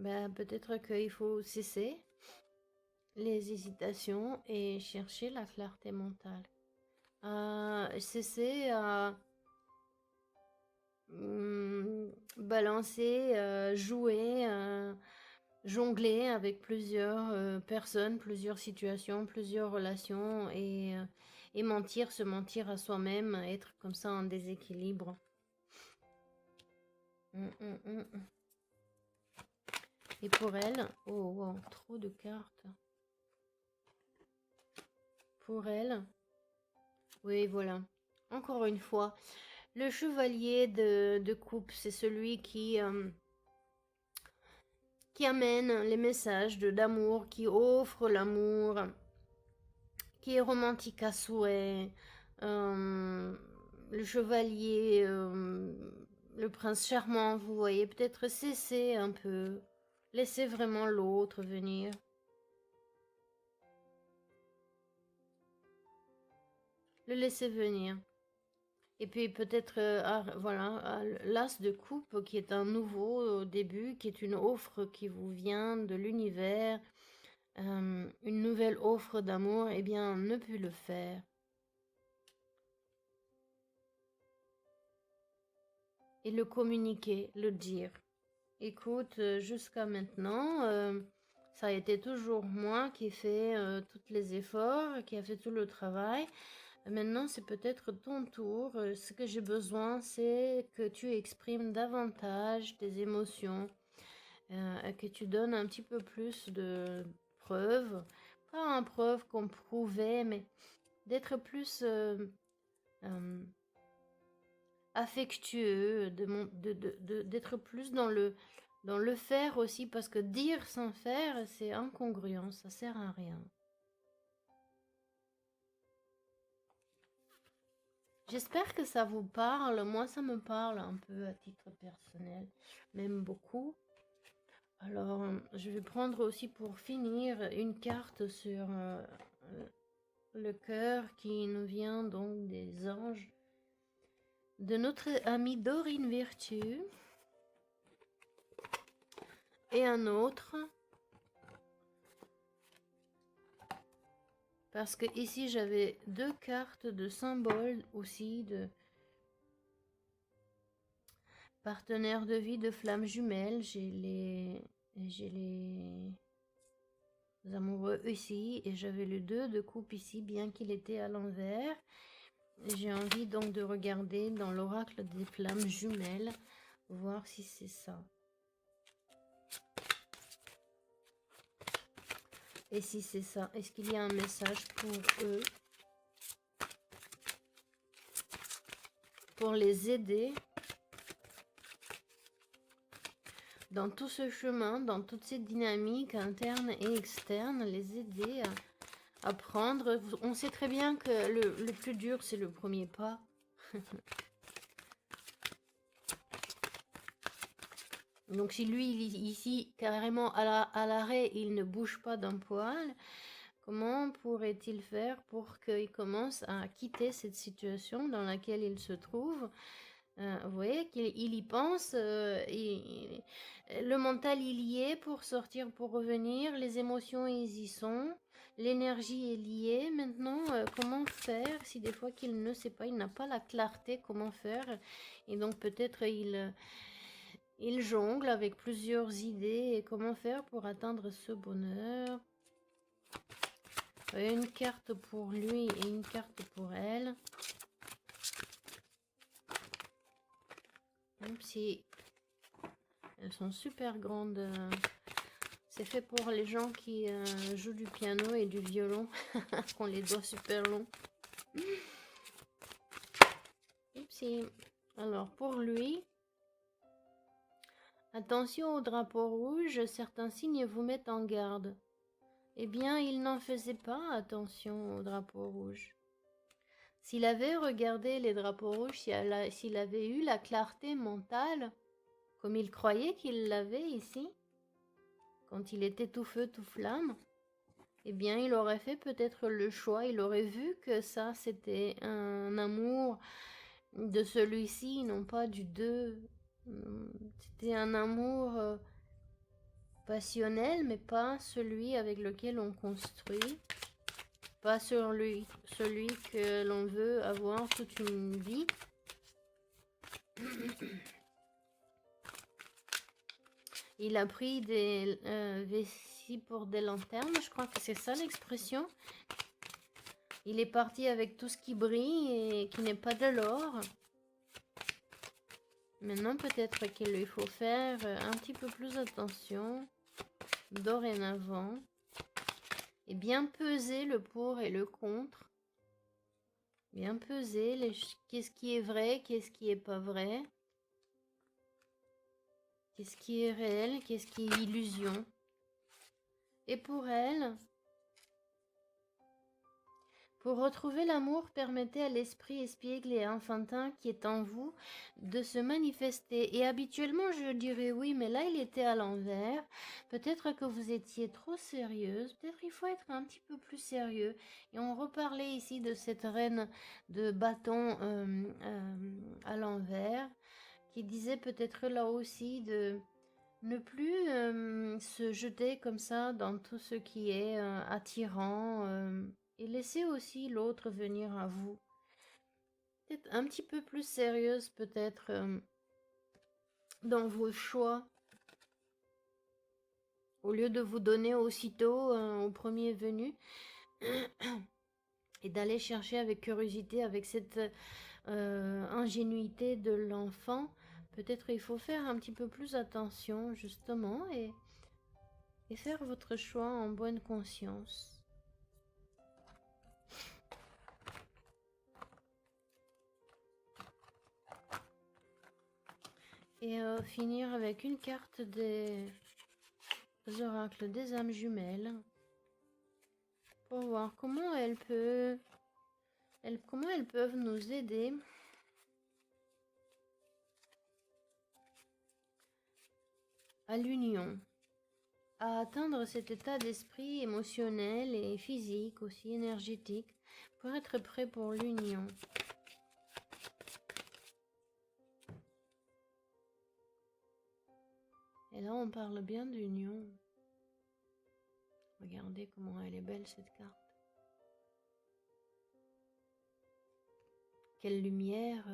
Ben, peut-être qu'il faut cesser les hésitations et chercher la clarté mentale. Cesser à balancer, jouer, jongler avec plusieurs personnes, plusieurs situations, plusieurs relations et mentir, se mentir à soi-même, être comme ça en déséquilibre. Et pour elle, oh wow, trop de cartes. Pour elle, oui voilà, encore une fois, le chevalier de coupe, c'est celui qui amène les messages d'amour, qui offre l'amour, qui est romantique à souhait. Le chevalier le prince charmant, vous voyez, peut-être cesser un peu, laisser vraiment l'autre venir. Le laisser venir. Et puis peut-être, voilà, l'as de coupe qui est un nouveau début, qui est une offre qui vous vient de l'univers, une nouvelle offre d'amour, eh bien, ne plus le faire. Et le communiquer, le dire. Écoute, jusqu'à maintenant, ça a été toujours moi qui ai fait tous les efforts, qui a fait tout le travail. Maintenant, c'est peut-être ton tour. Ce que j'ai besoin, c'est que tu exprimes davantage tes émotions, que tu donnes un petit peu plus de preuves. Pas une preuve qu'on prouvait, mais d'être plus affectueux, d'être plus dans le faire aussi, parce que dire sans faire, c'est incongruent, ça sert à rien. J'espère que ça vous parle. Moi, ça me parle un peu à titre personnel, même beaucoup. Alors, je vais prendre aussi pour finir une carte sur le cœur qui nous vient donc des anges de notre amie Dorine Virtue. Et un autre. Parce que ici, j'avais 2 cartes de symboles aussi de partenaires de vie de flammes jumelles. J'ai les amoureux ici et j'avais le 2 de coupe ici, bien qu'il était à l'envers. J'ai envie donc de regarder dans l'oracle des flammes jumelles, voir si c'est ça. Et si c'est ça, est-ce qu'il y a un message pour eux? Pour les aider dans tout ce chemin, dans toute cette dynamique interne et externe, les aider à prendre. On sait très bien que le plus dur, c'est le premier pas. Donc si lui, il est ici, carrément à l'arrêt, il ne bouge pas d'un poil, comment pourrait-il faire pour qu'il commence à quitter cette situation dans laquelle il se trouve? Vous voyez qu'il y pense, le mental il y est pour sortir, pour revenir, les émotions ils y sont, l'énergie est liée. Maintenant, comment faire si des fois qu'il ne sait pas, il n'a pas la clarté comment faire, et donc peut-être il jongle avec plusieurs idées et comment faire pour atteindre ce bonheur. Une carte pour lui et une carte pour elle. Même si elles sont super grandes. C'est fait pour les gens qui jouent du piano et du violon, qui ont les doigts super longs. Oupsie. Alors pour lui, attention au drapeau rouge, certains signes vous mettent en garde. Eh bien, il n'en faisait pas attention au drapeau rouge. S'il avait regardé les drapeaux rouges, s'il avait eu la clarté mentale, comme il croyait qu'il l'avait ici, quand il était tout feu, tout flamme, eh bien, il aurait fait peut-être le choix, il aurait vu que ça, c'était un amour de celui-ci, non pas du deux. C'était un amour passionnel, mais pas celui avec lequel on construit, pas celui que l'on veut avoir toute une vie. Il a pris des vessies pour des lanternes, je crois que c'est ça l'expression. Il est parti avec tout ce qui brille et qui n'est pas de l'or. Maintenant, peut-être qu'il lui faut faire un petit peu plus attention dorénavant et bien peser le pour et le contre. Bien peser qu'est-ce qui est vrai, qu'est-ce qui est pas vrai. Qu'est-ce qui est réel, qu'est-ce qui est illusion. Et pour elle, Pour retrouver l'amour, permettez à l'esprit espiègle et enfantin qui est en vous de se manifester. Et habituellement, je dirais oui, mais là, il était à l'envers. Peut-être que vous étiez trop sérieuse. Peut-être il faut être un petit peu plus sérieux. Et on reparlait ici de cette reine de bâton à l'envers, qui disait peut-être là aussi de ne plus se jeter comme ça dans tout ce qui est attirant et laisser aussi l'autre venir à vous. Peut-être un petit peu plus sérieuse peut-être dans vos choix. Au lieu de vous donner aussitôt au premier venu et d'aller chercher avec curiosité, avec cette ingénuité de l'enfant, peut-être il faut faire un petit peu plus attention justement et faire votre choix en bonne conscience. Et finir avec une carte des oracles des âmes jumelles pour voir comment comment elles peuvent nous aider à l'union, à atteindre cet état d'esprit émotionnel et physique, aussi énergétique, pour être prêt pour l'union. Et là, on parle bien d'union. Regardez comment elle est belle, cette carte. Quelle lumière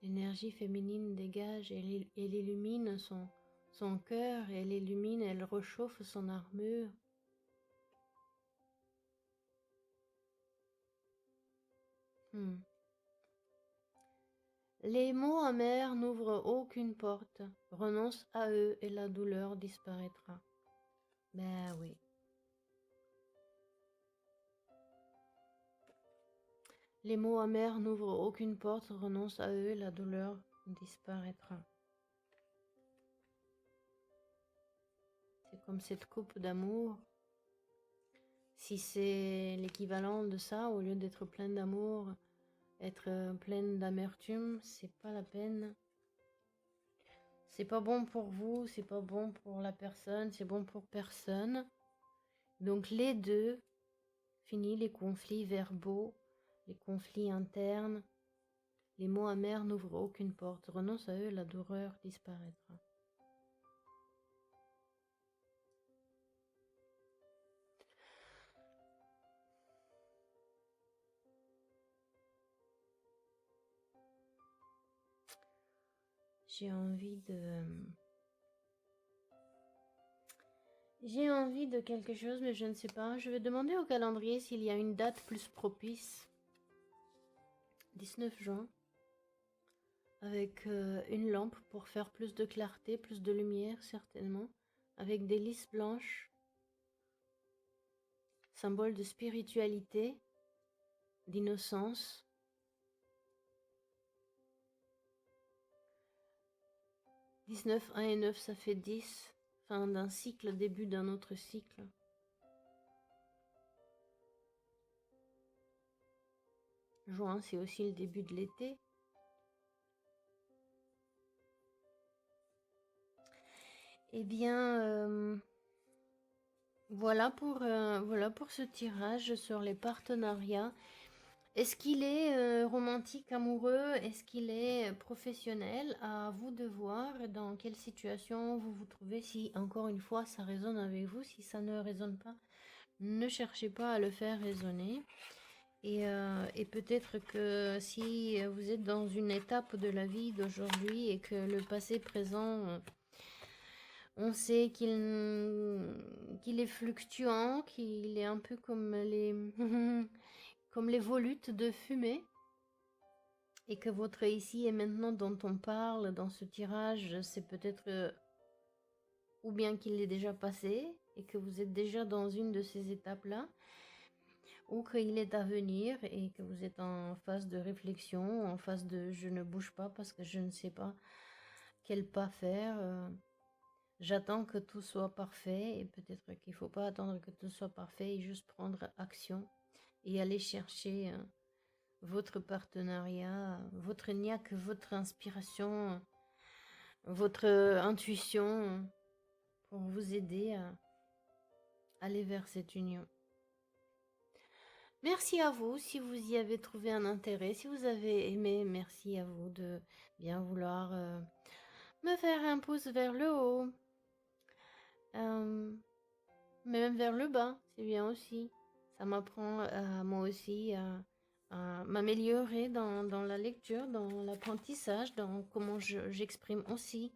l'énergie féminine dégage. Elle illumine son cœur, elle illumine, elle réchauffe son armure. Les mots amers n'ouvrent aucune porte. Renonce à eux et la douleur disparaîtra. Ben oui. Les mots amers n'ouvrent aucune porte. Renonce à eux et la douleur disparaîtra. C'est comme cette coupe d'amour. Si c'est l'équivalent de ça, au lieu d'être plein d'amour, être pleine d'amertume, c'est pas la peine. C'est pas bon pour vous, c'est pas bon pour la personne, c'est bon pour personne. Donc les deux, fini les conflits verbaux, les conflits internes, les mots amers n'ouvrent aucune porte. Renonce à eux, la douleur disparaîtra. J'ai envie de quelque chose, mais je ne sais pas. Je vais demander au calendrier s'il y a une date plus propice. 19 juin. Avec une lampe pour faire plus de clarté, plus de lumière certainement. Avec des lys blanches. Symbole de spiritualité, d'innocence. 19, 1 et 9, ça fait 10. Fin d'un cycle, début d'un autre cycle. Juin, c'est aussi le début de l'été. Eh bien, voilà pour ce tirage sur les partenariats. Est-ce qu'il est romantique, amoureux? Est-ce qu'il est professionnel? À vous de voir dans quelle situation vous vous trouvez. Si, encore une fois, ça résonne avec vous. Si ça ne résonne pas, ne cherchez pas à le faire résonner. Et peut-être que si vous êtes dans une étape de la vie d'aujourd'hui et que le passé présent, on sait qu'il est fluctuant, qu'il est un peu comme comme les volutes de fumée, et que votre ici et maintenant dont on parle dans ce tirage, c'est peut-être ou bien qu'il est déjà passé et que vous êtes déjà dans une de ces étapes-là, ou qu'il est à venir et que vous êtes en phase de réflexion, en phase de je ne bouge pas parce que je ne sais pas quel pas faire. J'attends que tout soit parfait et peut-être qu'il ne faut pas attendre que tout soit parfait et juste prendre action et aller chercher votre partenariat, votre niaque, votre inspiration, votre intuition pour vous aider à aller vers cette union. Merci à vous si vous y avez trouvé un intérêt. Si vous avez aimé, merci à vous de bien vouloir me faire un pouce vers le haut. Mais même vers le bas, c'est bien aussi. Ça m'apprend à moi aussi à m'améliorer dans la lecture, dans l'apprentissage, dans comment j'exprime aussi.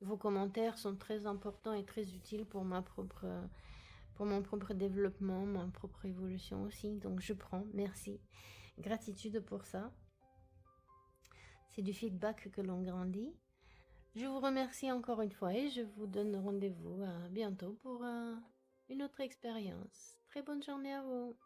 Vos commentaires sont très importants et très utiles pour pour mon propre développement, ma propre évolution aussi. Donc je prends, merci. Gratitude pour ça. C'est du feedback que l'on grandit. Je vous remercie encore une fois et je vous donne rendez-vous à bientôt pour une autre expérience. Très bonne journée à vous.